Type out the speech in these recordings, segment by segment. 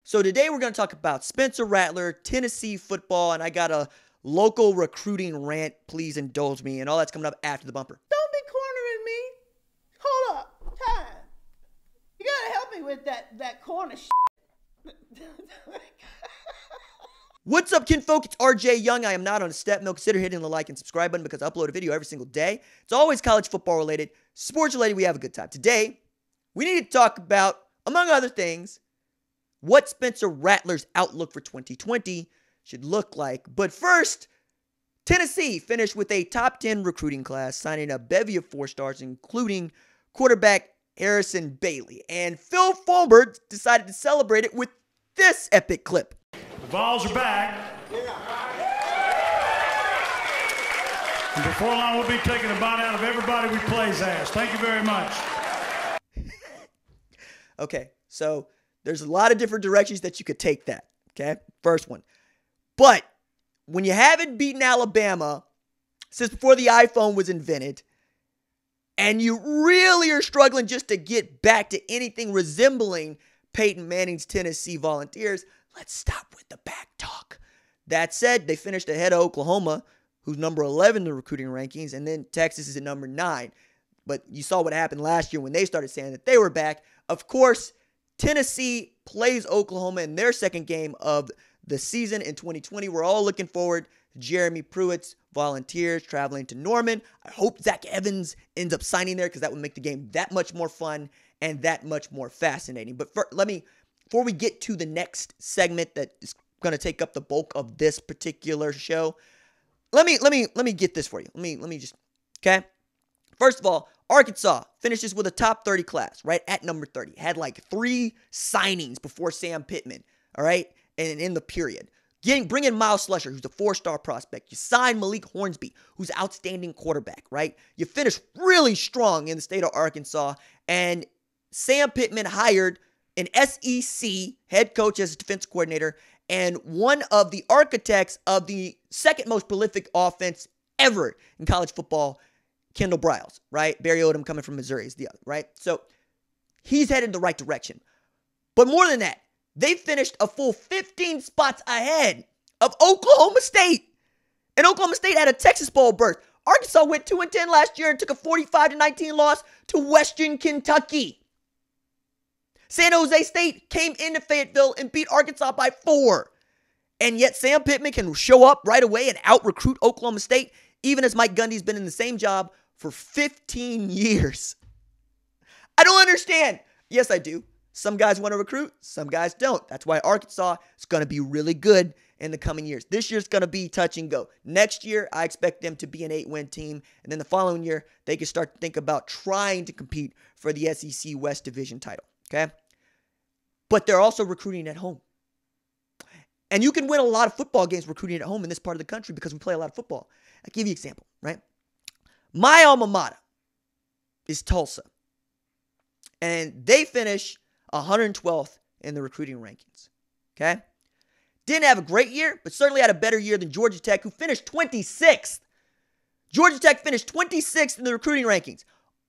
So today we're going to talk about Spencer Rattler, Tennessee football, and I got a local recruiting rant. Please indulge me, and all that's coming up after the bumper. Don't be cornering me. Hold up. Time. You got to help me with that corner shit. What's up, kinfolk? It's RJ Young. I am not on a step mill. Consider hitting the like and subscribe button because I upload a video every single day. It's always college football related, sports related. We have a good time. Today, we need to talk about, among other things, what Spencer Rattler's outlook for 2020 should look like. But first, Tennessee finished with a top 10 recruiting class, signing a bevy of 4-stars, including quarterback Harrison Bailey. And Phil Fulmer decided to celebrate it with this epic clip. The Vols are back. And before long, we'll be taking a bite out of everybody we play's ass. Thank you very much. Okay, so there's a lot of different directions that you could take that, okay? First one. But when you haven't beaten Alabama since before the iPhone was invented, and you really are struggling just to get back to anything resembling Peyton Manning's Tennessee Volunteers, let's stop with the back talk. That said, they finished ahead of Oklahoma, who's number 11 in the recruiting rankings, and then Texas is at number 9. But you saw what happened last year when they started saying that they were back. Of course, Tennessee plays Oklahoma in their second game of the season in 2020. We're all looking forward to Jeremy Pruitt's Volunteers traveling to Norman. I hope Zach Evans ends up signing there because that would make the game that much more fun and that much more fascinating. But before we get to the next segment that is going to take up the bulk of this particular show, let me get this for you. Let me just, okay? First of all, Arkansas finishes with a top 30 class, right, at number 30. Had like 3 signings before Sam Pittman, all right, and in the period. Bring in Myles Slusher, who's a 4-star prospect. You sign Malik Hornsby, who's an outstanding quarterback, right? You finish really strong in the state of Arkansas, and Sam Pittman hired an SEC head coach as a defense coordinator and one of the architects of the second most prolific offense ever in college football, Kendall Briles, right? Barry Odom coming from Missouri is the other, right? So he's headed the right direction. But more than that, they finished a full 15 spots ahead of Oklahoma State. And Oklahoma State had a Texas Bowl berth. Arkansas went 2-10 last year and took a 45-19 loss to Western Kentucky. San Jose State came into Fayetteville and beat Arkansas by 4. And yet Sam Pittman can show up right away and out-recruit Oklahoma State, even as Mike Gundy's been in the same job for 15 years. I don't understand. Yes, I do. Some guys want to recruit, some guys don't. That's why Arkansas is going to be really good in the coming years. This year's going to be touch and go. Next year, I expect them to be an 8-win team. And then the following year, they can start to think about trying to compete for the SEC West Division title. Okay? But they're also recruiting at home. And you can win a lot of football games recruiting at home in this part of the country because we play a lot of football. I'll give you an example, right? My alma mater is Tulsa. And they finish 112th in the recruiting rankings. Okay? Didn't have a great year, but certainly had a better year than Georgia Tech, who finished 26th. Georgia Tech finished 26th in the recruiting rankings.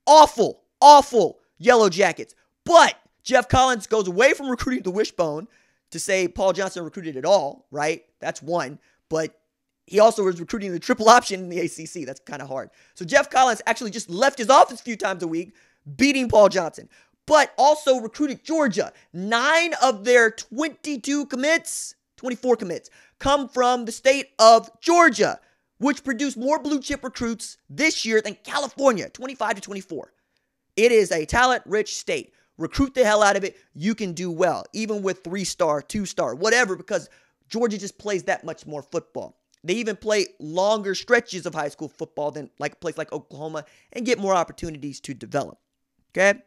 Awful, awful Yellow Jackets. But Jeff Collins goes away from recruiting the wishbone to say Paul Johnson recruited it all, right? That's one. But he also was recruiting the triple option in the ACC. That's kind of hard. So Jeff Collins actually just left his office a few times a week, beating Paul Johnson. But also recruited Georgia. 9 of their 24 commits, come from the state of Georgia, which produced more blue chip recruits this year than California, 25-24. It is a talent-rich state. Recruit the hell out of it. You can do well, even with 3-star, 2-star, whatever, because Georgia just plays that much more football. They even play longer stretches of high school football than like a place like Oklahoma and get more opportunities to develop. Okay?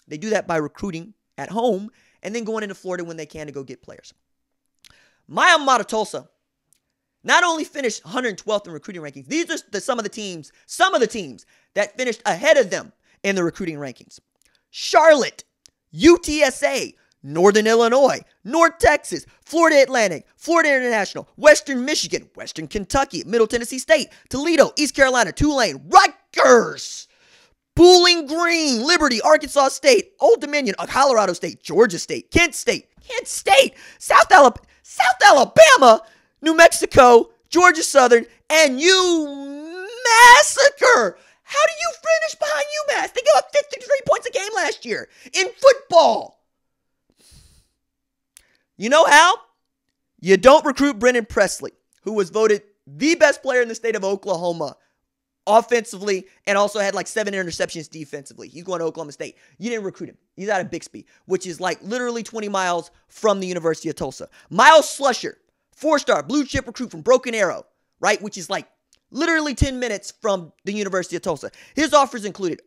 They do that by recruiting at home and then going into Florida when they can to go get players. My alma mater, Tulsa, not only finished 112th in recruiting rankings, these are some of the teams that finished ahead of them in the recruiting rankings. Charlotte, UTSA, Northern Illinois, North Texas, Florida Atlantic, Florida International, Western Michigan, Western Kentucky, Middle Tennessee State, Toledo, East Carolina, Tulane, Rutgers, Bowling Green, Liberty, Arkansas State, Old Dominion, Colorado State, Georgia State, Kent State, South Alabama, New Mexico, Georgia Southern, and UMassacre. How do you finish behind UMass? They gave up 53 points a game last year in football. You know how? You don't recruit Brennan Presley, who was voted the best player in the state of Oklahoma offensively and also had like 7 interceptions defensively. He's going to Oklahoma State. You didn't recruit him. He's out of Bixby, which is like literally 20 miles from the University of Tulsa. Myles Slusher, 4-star blue chip recruit from Broken Arrow, right? Which is like literally 10 minutes from the University of Tulsa. His offers included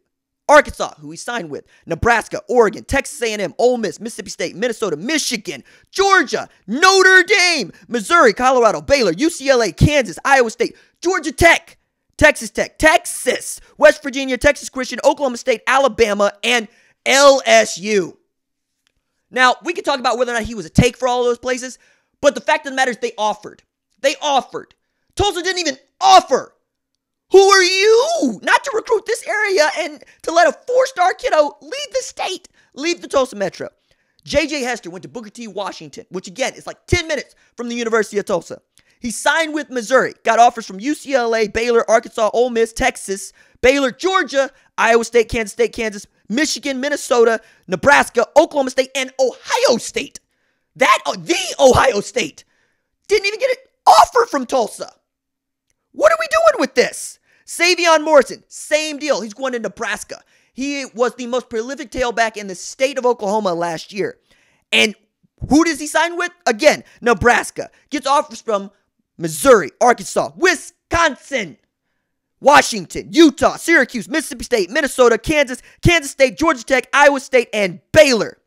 Arkansas, who he signed with, Nebraska, Oregon, Texas A&M, Ole Miss, Mississippi State, Minnesota, Michigan, Georgia, Notre Dame, Missouri, Colorado, Baylor, UCLA, Kansas, Iowa State, Georgia Tech, Texas, West Virginia, Texas Christian, Oklahoma State, Alabama, and LSU. Now, we could talk about whether or not he was a take for all of those places, but the fact of the matter is they offered. Tulsa didn't even offer. Who are you not to recruit this area and to let a 4-star kiddo leave the state, leave the Tulsa Metro? J.J. Hester went to Booker T. Washington, which again is like 10 minutes from the University of Tulsa. He signed with Missouri, got offers from UCLA, Baylor, Arkansas, Ole Miss, Texas, Baylor, Georgia, Iowa State, Kansas, Michigan, Minnesota, Nebraska, Oklahoma State, and Ohio State. The Ohio State didn't even get an offer from Tulsa. What are we doing with this? Savion Morrison, same deal. He's going to Nebraska. He was the most prolific tailback in the state of Oklahoma last year. And who does he sign with? Again, Nebraska. Gets offers from Missouri, Arkansas, Wisconsin, Washington, Utah, Syracuse, Mississippi State, Minnesota, Kansas State, Georgia Tech, Iowa State, and Baylor.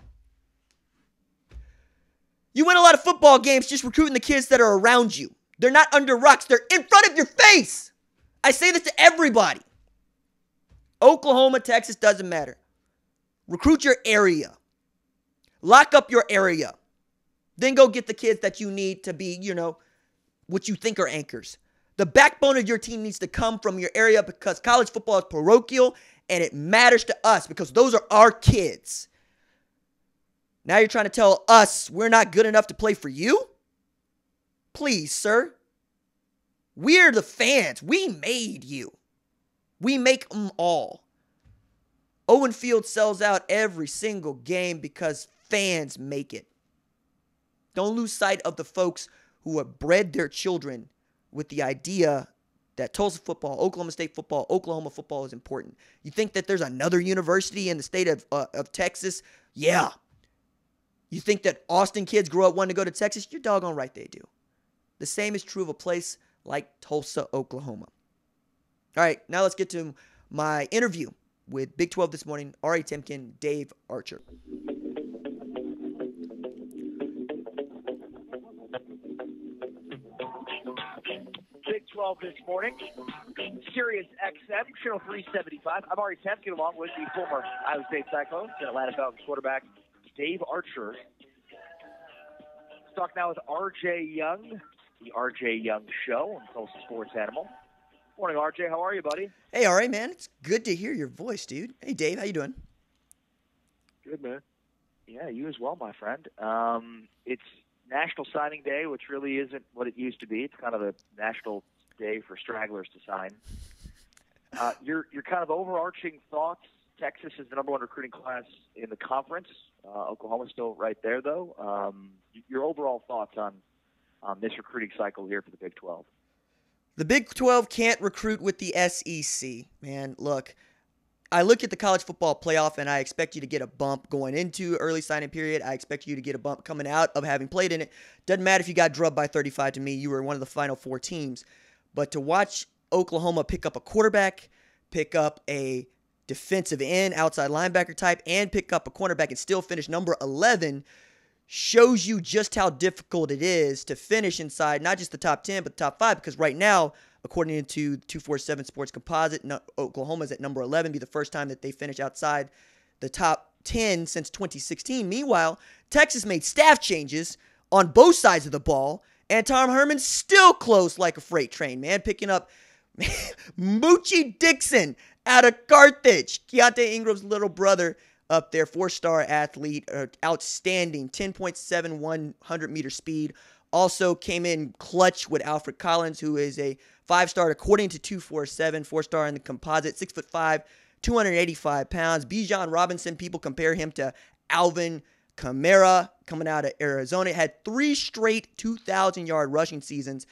You win a lot of football games just recruiting the kids that are around you. They're not under rocks. They're in front of your face. I say this to everybody. Oklahoma, Texas, doesn't matter. Recruit your area. Lock up your area. Then go get the kids that you need to be, what you think are anchors. The backbone of your team needs to come from your area because college football is parochial and it matters to us because those are our kids. Now you're trying to tell us we're not good enough to play for you? Please, sir. We're the fans. We made you. We make them all. Owen Field sells out every single game because fans make it. Don't lose sight of the folks who have bred their children with the idea that Tulsa football, Oklahoma State football, Oklahoma football is important. You think that there's another university in the state of Texas? Yeah. You think that Austin kids grow up wanting to go to Texas? You're doggone right they do. The same is true of a place like Tulsa, Oklahoma. All right, now let's get to my interview with Big 12 this morning, R.A. Temkin, Dave Archer. Big 12 this morning, Sirius XM, Channel 375. I'm R.A. Temkin along with the former Iowa State Cyclones and Atlanta Falcons quarterback Dave Archer. Let's talk now with R.J. Young, the R.J. Young Show on Tulsa Sports Animal. Morning, R.J. How are you, buddy? Hey, R.A., man. It's good to hear your voice, dude. Hey, Dave. How you doing? Good, man. Yeah, you as well, my friend. It's National Signing Day, which really isn't what it used to be. It's kind of a national day for stragglers to sign. Your kind of overarching thoughts. Texas is the number 1 recruiting class in the conference. Oklahoma's still right there, though. Your overall thoughts on this recruiting cycle here for the Big 12? The Big 12 can't recruit with the SEC, man. Look, I look at the college football playoff, and I expect you to get a bump going into early signing period. I expect you to get a bump coming out of having played in it. Doesn't matter if you got drubbed by 35 to me. You were one of the final 4 teams. But to watch Oklahoma pick up a quarterback, pick up a defensive end, outside linebacker type, and pick up a cornerback and still finish number 11 shows you just how difficult it is to finish inside not just the top 10, but the top 5, because right now, according to 247 Sports Composite, Oklahoma's at number 11, be the first time that they finish outside the top 10 since 2016. Meanwhile, Texas made staff changes on both sides of the ball, and Tom Herman's still close like a freight train, man, picking up Moochie Dixon out of Carthage. Keontae Ingram's little brother up there, 4-star athlete, outstanding, 10.71 100-meter speed. Also came in clutch with Alfred Collins, who is a 5-star according to 247, 4-star in the composite, 6'5", 285 pounds. Bijan Robinson, people compare him to Alvin Kamara coming out of Arizona. Had 3 straight 2,000-yard rushing seasons.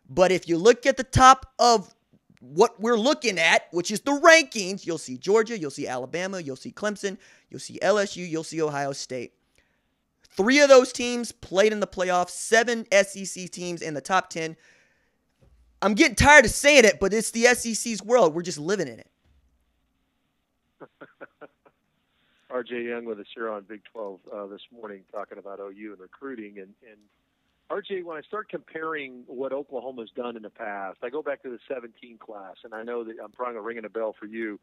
But if you look at the top of what we're looking at, which is the rankings, you'll see Georgia, you'll see Alabama, you'll see Clemson, you'll see LSU, you'll see Ohio State. 3 of those teams played in the playoffs, 7 SEC teams in the top 10. I'm getting tired of saying it, but it's the SEC's world. We're just living in it. RJ Young with us here on Big 12 this morning talking about OU and recruiting. And RJ, when I start comparing what Oklahoma's done in the past, I go back to the 17 class, and I know that I'm probably ringing a bell for you.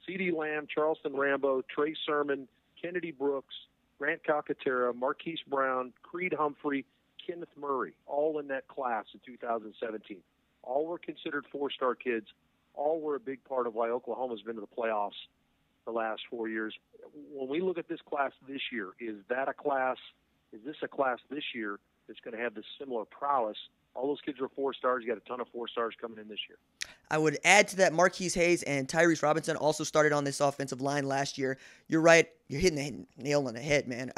C.D. Lamb, Charleston Rambo, Trey Sermon, Kennedy Brooks, Grant Calcaterra, Marquise Brown, Creed Humphrey, Kenneth Murray, all in that class in 2017. All were considered 4-star kids. All were a big part of why Oklahoma's been to the playoffs the last 4 years. When we look at this class this year, is this a class this year that's going to have this similar prowess? All those kids are 4-stars. You got a ton of 4-stars coming in this year. I would add to that Marquise Hayes and Tyrese Robinson also started on this offensive line last year. You're right. You're hitting the nail on the head, man.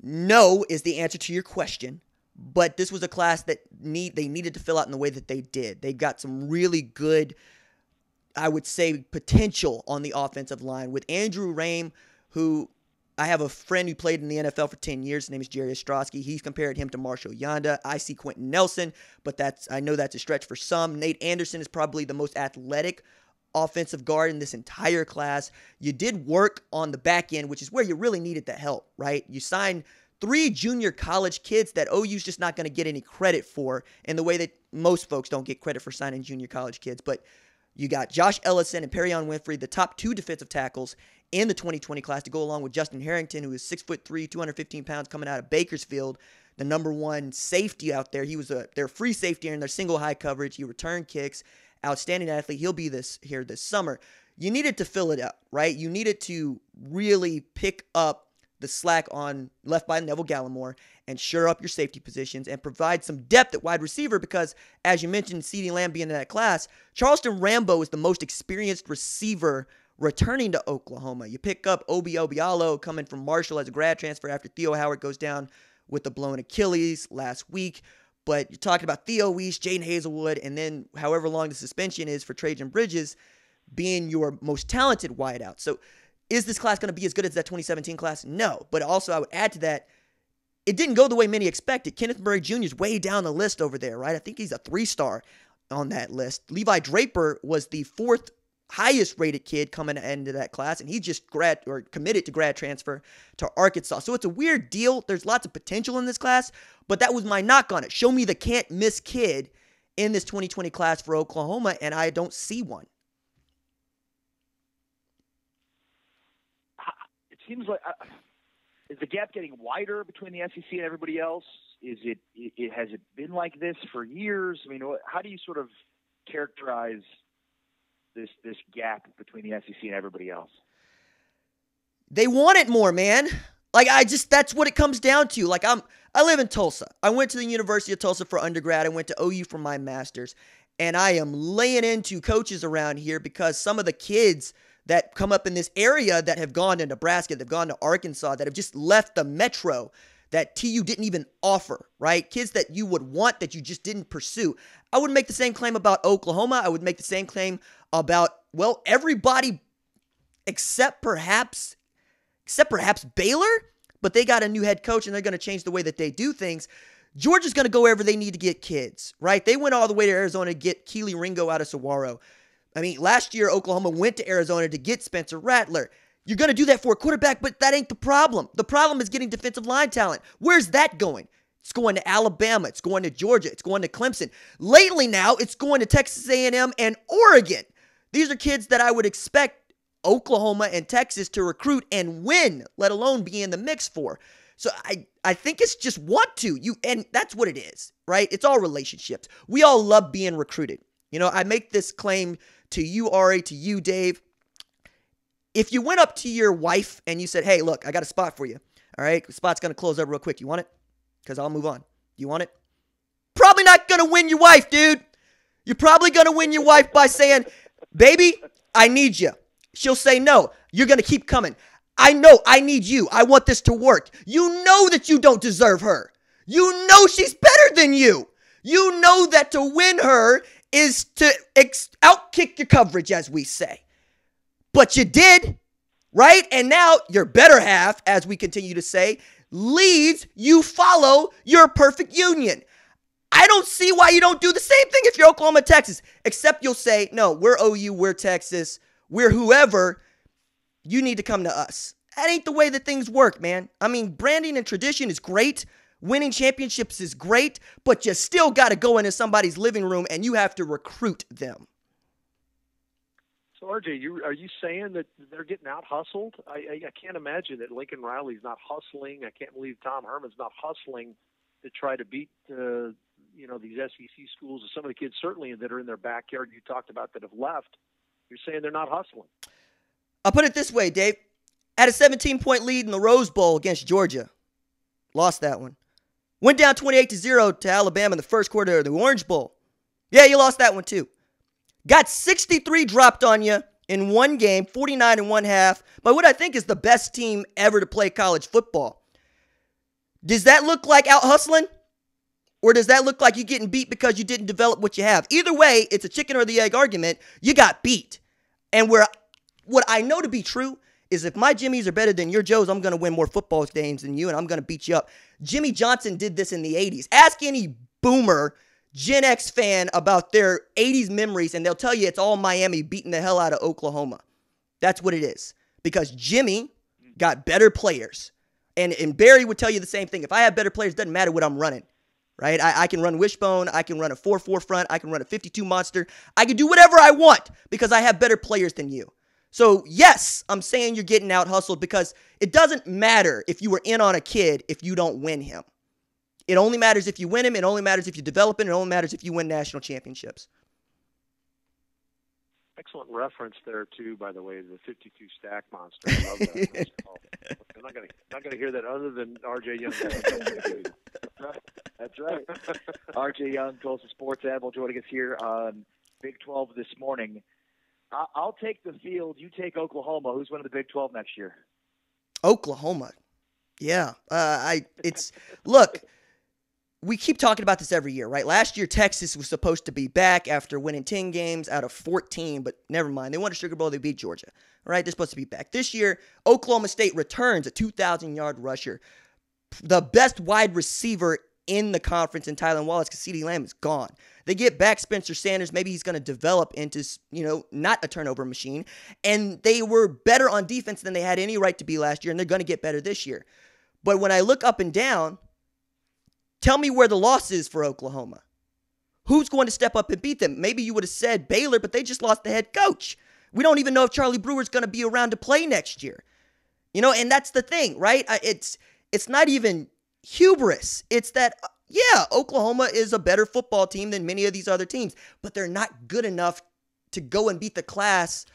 No is the answer to your question. But this was a class that they needed to fill out in the way that they did. They got some really good, I would say, potential on the offensive line with Andrew Rame, who I have a friend who played in the NFL for 10 years. His name is Jerry Ostrowski. He's compared him to Marshall Yanda. I see Quentin Nelson, but I know that's a stretch for some. Nate Anderson is probably the most athletic offensive guard in this entire class. You did work on the back end, which is where you really needed the help, right? You signed 3 junior college kids that OU's just not going to get any credit for in the way that most folks don't get credit for signing junior college kids. But you got Josh Ellison and Perrion Winfrey, the top 2 defensive tackles in the 2020 class, to go along with Justin Harrington, who is 6'3", 215 pounds, coming out of Bakersfield, the number 1 safety out there. He was their free safety in their single high coverage. He returned kicks. Outstanding athlete. He'll be here this summer. You needed to fill it up, right? You needed to really pick up the slack on left by Neville Gallimore and shore up your safety positions and provide some depth at wide receiver because, as you mentioned, C.D. Lamb being in that class, Charleston Rambo is the most experienced receiver returning to Oklahoma. You pick up Obi Obialo coming from Marshall as a grad transfer after Theo Howard goes down with a blown Achilles last week. But you're talking about Theo Weiss, Jaden Hazelwood, and then however long the suspension is for Trajan Bridges being your most talented wideout. So is this class going to be as good as that 2017 class? No. But also I would add to that, it didn't go the way many expected. Kenneth Murray Jr. is way down the list over there, right? I think he's a 3-star on that list. Levi Draper was the 4th highest rated kid coming into that class, and he just committed to grad transfer to Arkansas. So it's a weird deal. There's lots of potential in this class, but that was my knock on it. Show me the can't miss kid in this 2020 class for Oklahoma, and I don't see one. It seems like is the gap getting wider between the SEC and everybody else? Has it been like this for years? I mean, how do you sort of characterize this gap between the SEC and everybody else? They want it more, man. That's what it comes down to. I live in Tulsa. I went to the University of Tulsa for undergrad. I went to OU for my master's. And I am laying into coaches around here because some of the kids that come up in this area that have gone to Nebraska, they've gone to Arkansas, that have just left the metro that TU didn't even offer, right? Kids that you would want that you just didn't pursue. I would make the same claim about Oklahoma. I would make the same claim about, everybody except perhaps Baylor, but they got a new head coach and they're going to change the way that they do things. Georgia's going to go wherever they need to get kids, right? They went all the way to Arizona to get Keely Ringo out of Saguaro. I mean, last year, Oklahoma went to Arizona to get Spencer Rattler. You're going to do that for a quarterback, but that ain't the problem. The problem is getting defensive line talent. Where's that going? It's going to Alabama. It's going to Georgia. It's going to Clemson. Lately now, it's going to Texas A&M and Oregon. These are kids that I would expect Oklahoma and Texas to recruit and win, let alone be in the mix for. So I think it's just want to. And that's what it is, right? It's all relationships. We all love being recruited. I make this claim to you, Ari, to you, Dave. if you went up to your wife and you said, hey, look, I got a spot for you. All right, the spot's going to close up real quick. You want it? Because I'll move on. You want it? Probably not going to win your wife, dude. You're probably going to win your wife by saying, baby, I need you. She'll say no. You're going to keep coming. I know I need you. I want this to work. You know that you don't deserve her. You know she's better than you. You know that to win her is to outkick your coverage, as we say. But you did, right? And now your better half, as we continue to say, leads, you follow your perfect union. I don't see why you don't do the same thing if you're Oklahoma, Texas, except you'll say, no, we're OU, we're Texas, we're whoever. You need to come to us. That ain't the way that things work, man. I mean, branding and tradition is great. Winning championships is great, but you still got to go into somebody's living room and you have to recruit them. So, RJ, are you saying that they're getting out-hustled? I can't imagine that Lincoln Riley's not hustling. I can't believe Tom Herman's not hustling to try to beat these SEC schools and some of the kids certainly that are in their backyard you talked about that have left. You're saying they're not hustling. I'll put it this way, Dave. Had a 17-point lead in the Rose Bowl against Georgia. Lost that one. Went down 28-0 to Alabama in the first quarter of the Orange Bowl. Yeah, you lost that one too. Got 63 dropped on you in one game, 49 in one half, by what I think is the best team ever to play college football. Does that look like out hustling? Or does that look like you getting beat because you didn't develop what you have? Either way, it's a chicken or the egg argument. You got beat. And what I know to be true is if my Jimmies are better than your Joes, I'm going to win more football games than you, and I'm going to beat you up. Jimmy Johnson did this in the 80s. Ask any boomer Gen X fan about their 80s memories, and they'll tell you it's all Miami beating the hell out of Oklahoma. That's what it is. Because Jimmy got better players. And Barry would tell you the same thing. If I have better players, it doesn't matter what I'm running. Right? I can run wishbone. I can run a 4-4 front. I can run a 52 monster. I can do whatever I want because I have better players than you. So, yes, I'm saying you're getting out hustled because it doesn't matter if you were in on a kid if you don't win him. It only matters if you win him. It only matters if you develop him. It only matters if you win national championships. Excellent reference there, too, by the way, the 52 stack monster. I love that. I'm not going to hear that other than R.J. Young. That's right. R.J. Young, Tulsa Sports Admiral, joining us here on Big 12 this morning. I'll take the field. You take Oklahoma. Who's winning the Big 12 next year? Oklahoma. Yeah. Look, we keep talking about this every year, right? Last year, Texas was supposed to be back after winning 10 games out of 14, but never mind. They won a Sugar Bowl. They beat Georgia, right? They're supposed to be back. This year, Oklahoma State returns a 2,000-yard rusher. The best wide receiver in the conference in Tylan Wallace because CeeDee Lamb is gone. They get back Spencer Sanders. Maybe he's going to develop into, not a turnover machine. And they were better on defense than they had any right to be last year, and they're going to get better this year. But when I look up and down, tell me where the loss is for Oklahoma. Who's going to step up and beat them? Maybe you would have said Baylor, but they just lost the head coach. We don't even know if Charlie Brewer's going to be around to play next year. And that's the thing, right? It's not even hubris. It's that, yeah, Oklahoma is a better football team than many of these other teams, but they're not good enough to go and beat the class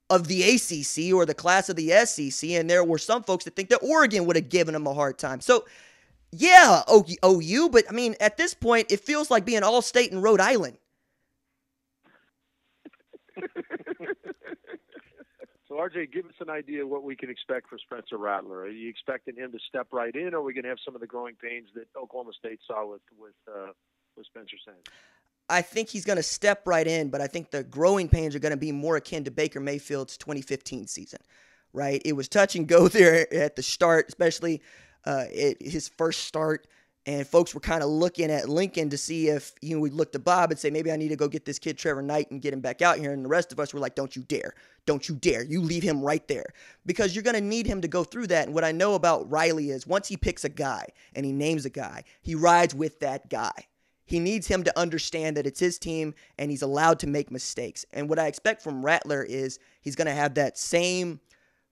of the ACC or the class of the SEC, and there were some folks that think that Oregon would have given them a hard time. So, yeah, OU, but, I mean, at this point, it feels like being All-State in Rhode Island. So, RJ, give us an idea of what we can expect for Spencer Rattler. Are you expecting him to step right in, or are we going to have some of the growing pains that Oklahoma State saw with Spencer Sanders? I think he's going to step right in, but I think the growing pains are going to be more akin to Baker Mayfield's 2015 season, right? It was touch and go there at the start, especially his first start, and folks were kind of looking at Lincoln to see if we'd look to Bob and say, maybe I need to go get this kid Trevor Knight and get him back out here, and the rest of us were like, don't you dare. Don't you dare. You leave him right there because you're going to need him to go through that, and what I know about Riley is once he picks a guy and he names a guy, he rides with that guy. He needs him to understand that it's his team and he's allowed to make mistakes. And what I expect from Rattler is he's going to have that same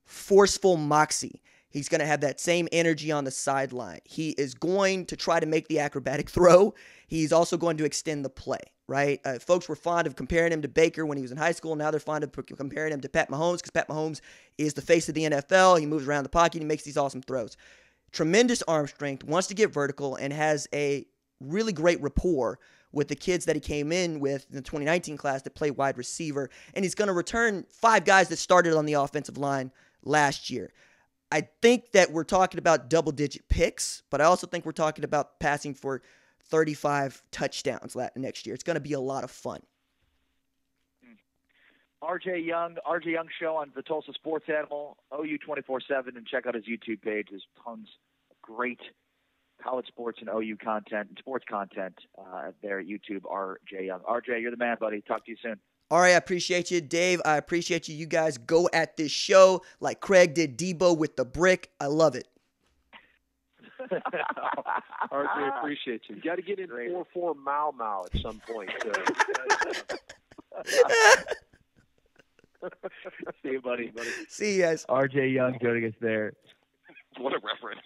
forceful moxie. He's going to have that same energy on the sideline. He is going to try to make the acrobatic throw. He's also going to extend the play. right? Folks were fond of comparing him to Baker when he was in high school. Now they're fond of comparing him to Pat Mahomes because Pat Mahomes is the face of the NFL. He moves around the pocket. He makes these awesome throws. Tremendous arm strength, wants to get vertical, and has a really great rapport with the kids that he came in with in the 2019 class that play wide receiver. And he's going to return 5 guys that started on the offensive line last year. I think that we're talking about double-digit picks, but I also think we're talking about passing for 35 touchdowns next year. It's going to be a lot of fun. RJ Young show on the Tulsa Sports Animal, OU 24/7, and check out his YouTube page. There's tons of great college sports and OU content and sports content there at YouTube. RJ Young. RJ, you're the man, buddy. Talk to you soon. All right, I appreciate you. Dave, I appreciate you. You guys go at this show like Craig did Debo with the brick. I love it. RJ, appreciate you. You got to get in 4-4 Mau at some point. See you, buddy. See you guys. RJ Young joining us there. What a reference.